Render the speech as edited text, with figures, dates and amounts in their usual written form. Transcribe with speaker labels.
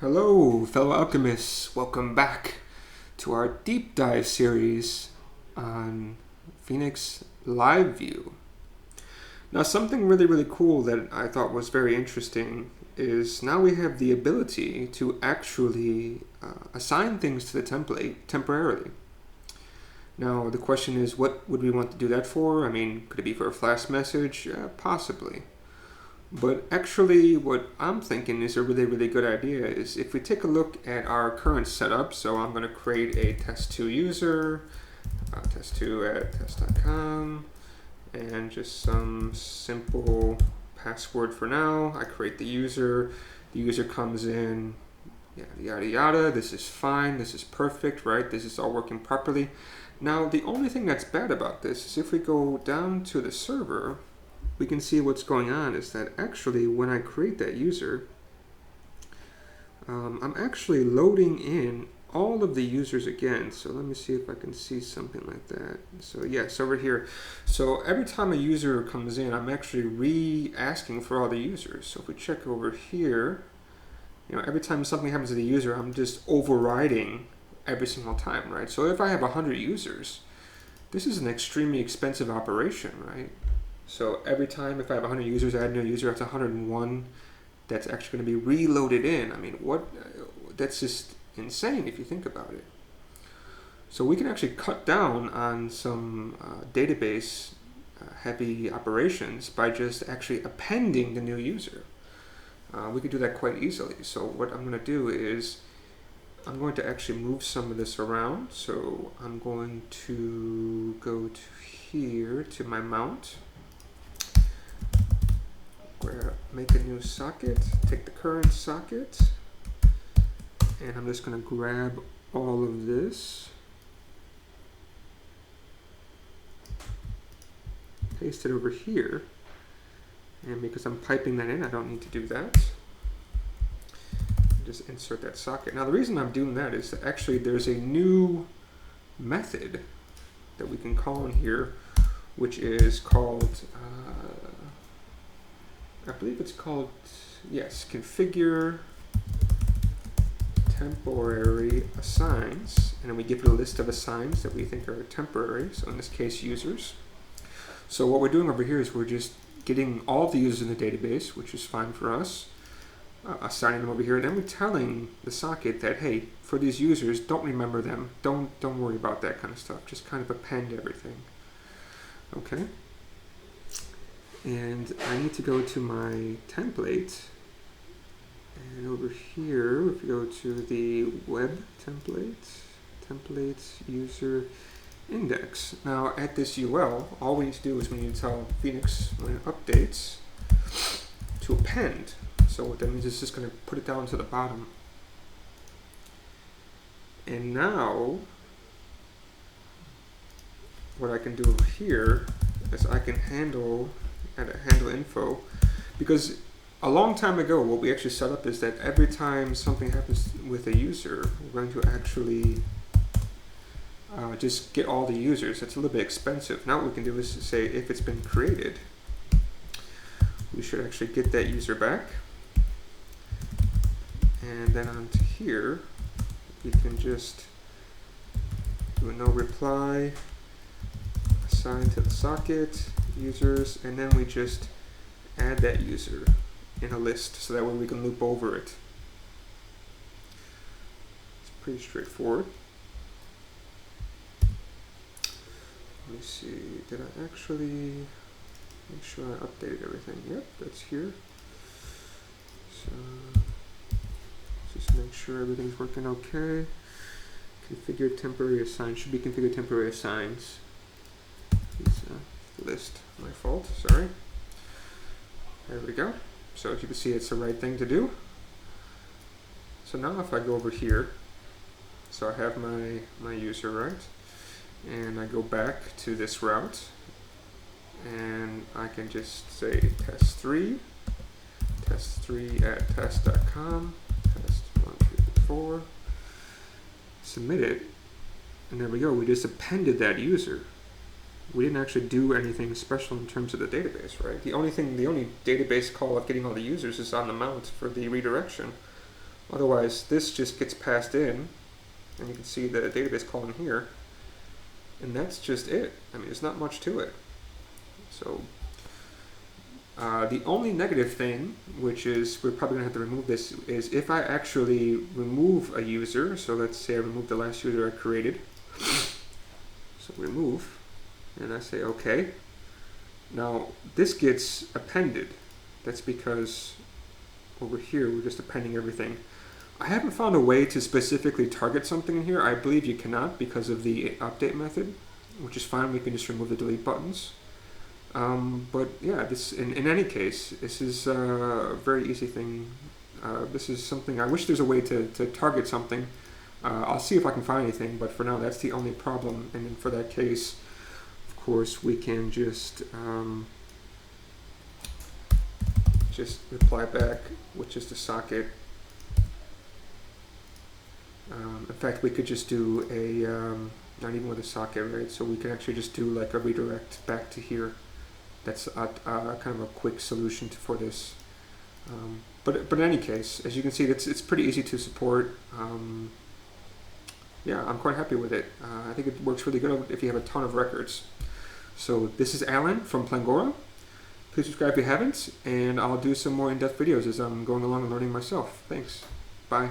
Speaker 1: Hello, fellow alchemists. Welcome back to our deep dive series on Phoenix LiveView. Now, something really cool that I thought was very interesting is now we have the ability to actually assign things to the template temporarily. Now, the question is, what would we want to do that for? I mean, could it be for a flash message? Possibly. But actually, what I'm thinking is a really good idea is if we take a look at our current setup. So I'm going to create a test2 user, test2 at test.com, and just some simple password for now. I create the user comes in, yada yada. This is fine, this is perfect, right? This is all working properly. Now, the only thing that's bad about this is if we go down to the server, we can see what's going on is that actually when I create that user, I'm actually loading in all of the users again. So let me see if I can see something like that. So yes, over here. So every time a user comes in, I'm actually re-asking for all the users. So if we check over here, every time something happens to the user, I'm just overriding every single time, right? So if I have 100 users, this is an extremely expensive operation, right? So every time if I have 100 users, I add a new user, that's 101 that's actually going to be reloaded in. I mean, that's just insane if you think about it. So we can actually cut down on some database heavy operations by just actually appending the new user. We could do that quite easily. So what I'm going to do is I'm going to actually move some of this around. So I'm going to go to here to my mount, make a new socket, take the current socket, and I'm just going to grab all of this, paste it over here, and because I'm piping that in, I don't need to do that. Just insert that socket. Now the reason I'm doing that is that actually there's a new method that we can call in here, which is called, I believe it's called, yes, configure temporary assigns, and then we give it a list of assigns that we think are temporary, so in this case users. So what we're doing over here is we're just getting all the users in the database, which is fine for us, assigning them over here, and then we're telling the socket that, hey, for these users, don't remember them, don't worry about that kind of stuff, just kind of append everything. Okay, and I need to go to my template, and over here, if you go to the web template user index. Now at this UL, all we need to do is we need to tell Phoenix when it updates to append. So what that means is just going to put it down to the bottom. And now what I can do over here is I can handle info, because a long time ago what we actually set up is that every time something happens with a user, we're going to actually just get all the users. That's a little bit expensive. Now what we can do is to say if it's been created, we should actually get that user back. And then onto here, we can just do a no reply, assign to the socket, users, and then we just add that user in a list so that way we can loop over it. It's pretty straightforward. Let me see, did I actually make sure I updated everything? Yep, that's here. So just make sure everything's working okay. Configure temporary assigns, should be configured temporary assigns. List, my fault, sorry. There we go. So as you can see, it's the right thing to do. So now if I go over here, so I have my user, right? And I go back to this route, and I can just say test3 at test.com, test 1, 2, 3, 4, submit it, and there we go. We just appended that user. we didn't actually do anything special in terms of the database, right? The only database call of getting all the users is on the mount for the redirection. Otherwise, this just gets passed in, and you can see the database call in here, and that's just it. I mean, there's not much to it. So the only negative thing, which is we're probably going to have to remove this, is if I actually remove a user. So let's say I remove the last user I created. So remove, and I say OK. Now this gets appended. That's because over here we're just appending everything. I haven't found a way to specifically target something in here. I believe you cannot because of the update method, which is fine. We can just remove the delete buttons. But yeah, this in any case, this is a very easy thing. This is something I wish there's a way to target something. I'll see if I can find anything, but for now that's the only problem. And then for that case, of course, we can just reply back with just a socket. In fact, we could just do a not even with a socket, right? So we can actually just do like a redirect back to here. That's kind of a quick solution for this. But in any case, as you can see, it's pretty easy to support. Yeah, I'm quite happy with it. I think it works really good if you have a ton of records. So this is Alan from Plangora. Please subscribe if you haven't, and I'll do some more in-depth videos as I'm going along and learning myself. Thanks. Bye.